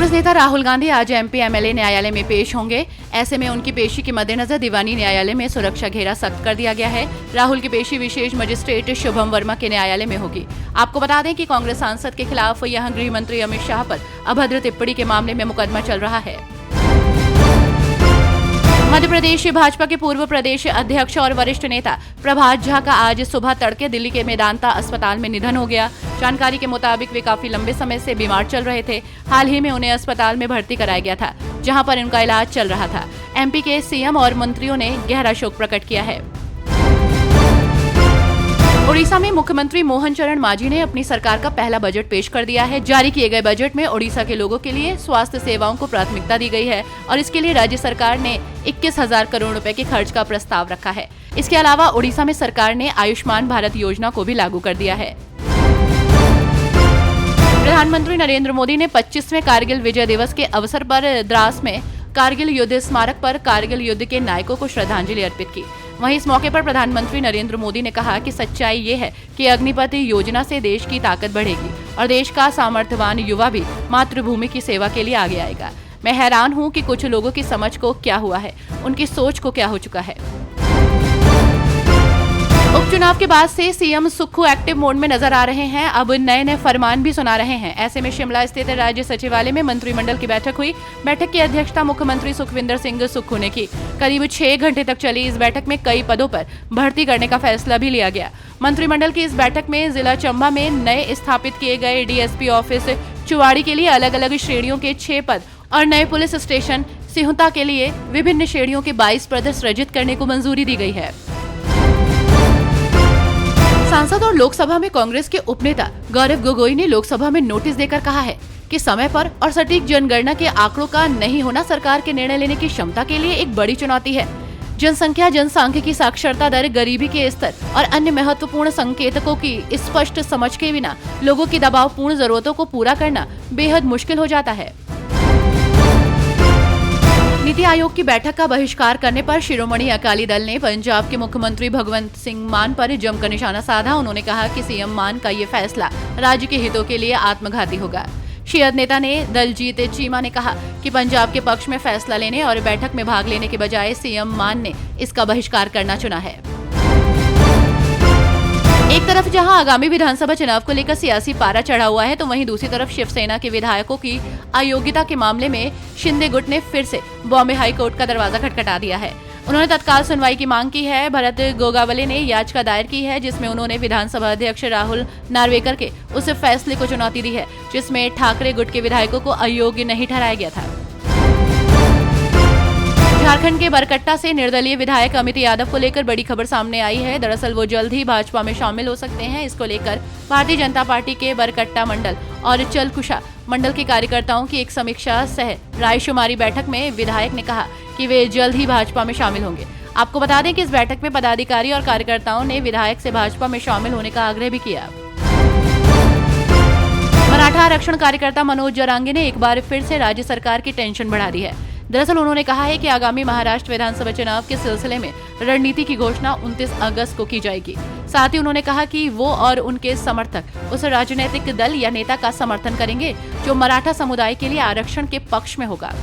कांग्रेस नेता राहुल गांधी आज MP MLA न्यायालय में पेश होंगे। ऐसे में उनकी पेशी के मद्देनजर दीवानी न्यायालय में सुरक्षा घेरा सख्त कर दिया गया है। राहुल की पेशी विशेष मजिस्ट्रेट शुभम वर्मा के न्यायालय में होगी। आपको बता दें कि कांग्रेस सांसद के खिलाफ यहां गृह मंत्री अमित शाह पर अभद्र टिप्पणी के मामले में मुकदमा चल रहा है। मध्य प्रदेश भाजपा के पूर्व प्रदेश अध्यक्ष और वरिष्ठ नेता प्रभात झा का आज सुबह तड़के दिल्ली के मेदांता अस्पताल में निधन हो गया। जानकारी के मुताबिक वे काफी लंबे समय से बीमार चल रहे थे। हाल ही में उन्हें अस्पताल में भर्ती कराया गया था, जहां पर उनका इलाज चल रहा था। एमपी के सीएम और मंत्रियों ने गहरा शोक प्रकट किया है। ओडिशा में मुख्यमंत्री मोहन चरण मांझी ने अपनी सरकार का पहला बजट पेश कर दिया है। जारी किए गए बजट में ओडिशा के लोगों के लिए स्वास्थ्य सेवाओं को प्राथमिकता दी गई है और इसके लिए राज्य सरकार ने 21,000 करोड़ रुपए के खर्च का प्रस्ताव रखा है। इसके अलावा ओडिशा में सरकार ने आयुष्मान भारत योजना को भी लागू कर दिया है। प्रधानमंत्री नरेंद्र मोदी ने 25वें कारगिल विजय दिवस के अवसर पर द्रास में कारगिल युद्ध स्मारक पर कारगिल युद्ध के नायकों को श्रद्धांजलि अर्पित की। वहीं इस मौके पर प्रधानमंत्री नरेंद्र मोदी ने कहा कि सच्चाई ये है कि अग्निपथ योजना से देश की ताकत बढ़ेगी और देश का सामर्थ्यवान युवा भी मातृभूमि की सेवा के लिए आगे आएगा। मैं हैरान हूं कि कुछ लोगों की समझ को क्या हुआ है, उनकी सोच को क्या हो चुका है। उपचुनाव के बाद से सीएम सुक्खू एक्टिव मोड में नजर आ रहे हैं। अब नए फरमान भी सुना रहे हैं। ऐसे में शिमला स्थित राज्य सचिवालय में मंत्रिमंडल की बैठक हुई। बैठक की अध्यक्षता मुख्यमंत्री सुखविंदर सिंह सुक्खू ने की। करीब 6 घंटे तक चली इस बैठक में कई पदों पर भर्ती करने का फैसला भी लिया गया। मंत्रिमंडल की इस बैठक में जिला चंबा में नए स्थापित किए गए डीएसपी ऑफिस चुवाड़ी के लिए अलग अलग श्रेणियों के 6 पद और नए पुलिस स्टेशन सिहुता के लिए विभिन्न श्रेणियों के 22 पद सृजित करने को मंजूरी दी गई है। सांसद और लोकसभा में कांग्रेस के उपनेता गौरव गोगोई ने लोकसभा में नोटिस देकर कहा है कि समय पर और सटीक जनगणना के आंकड़ों का नहीं होना सरकार के निर्णय लेने की क्षमता के लिए एक बड़ी चुनौती है। जनसंख्या, जनसांख्यिकी, साक्षरता दर, गरीबी के स्तर और अन्य महत्वपूर्ण संकेतकों की स्पष्ट समझ के बिना लोगों की दबावपूर्ण जरूरतों को पूरा करना बेहद मुश्किल हो जाता है। नीति आयोग की बैठक का बहिष्कार करने पर शिरोमणि अकाली दल ने पंजाब के मुख्यमंत्री भगवंत सिंह मान पर जमकर निशाना साधा। उन्होंने कहा कि सीएम मान का ये फैसला राज्य के हितों के लिए आत्मघाती होगा। शियद नेता ने दलजीत चीमा ने कहा कि पंजाब के पक्ष में फैसला लेने और बैठक में भाग लेने के बजाय सीएम मान ने इसका बहिष्कार करना चुना है। एक तरफ जहां आगामी विधानसभा चुनाव को लेकर सियासी पारा चढ़ा हुआ है, तो वहीं दूसरी तरफ शिवसेना के विधायकों की अयोग्यता के मामले में शिंदे गुट ने फिर से बॉम्बे हाईकोर्ट का दरवाजा खटखटा दिया है। उन्होंने तत्काल सुनवाई की मांग की है। भरत गोगावले ने याचिका दायर की है, जिसमें उन्होंने विधानसभा अध्यक्ष राहुल नार्वेकर के उस फैसले को चुनौती दी है जिसमें ठाकरे गुट के विधायकों को अयोग्य नहीं ठहराया गया था। झारखंड के बरकट्टा से निर्दलीय विधायक अमित यादव को लेकर बड़ी खबर सामने आई है। दरअसल वो जल्द ही भाजपा में शामिल हो सकते हैं। इसको लेकर भारतीय जनता पार्टी के बरकट्टा मंडल और चलकुशा मंडल के कार्यकर्ताओं की एक समीक्षा सह रायशुमारी बैठक में विधायक ने कहा कि वे जल्द ही भाजपा में शामिल होंगे। आपको बता दें कि इस बैठक में पदाधिकारी और कार्यकर्ताओं ने विधायक से भाजपा में शामिल होने का आग्रह भी किया। मराठा आरक्षण कार्यकर्ता मनोज जरांगे ने एक बार फिर से राज्य सरकार की टेंशन बढ़ा दी है। दरअसल उन्होंने कहा है कि आगामी महाराष्ट्र विधानसभा चुनाव के सिलसिले में रणनीति की घोषणा 29 अगस्त को की जाएगी। साथ ही उन्होंने कहा कि वो और उनके समर्थक उस राजनीतिक दल या नेता का समर्थन करेंगे जो मराठा समुदाय के लिए आरक्षण के पक्ष में होगा।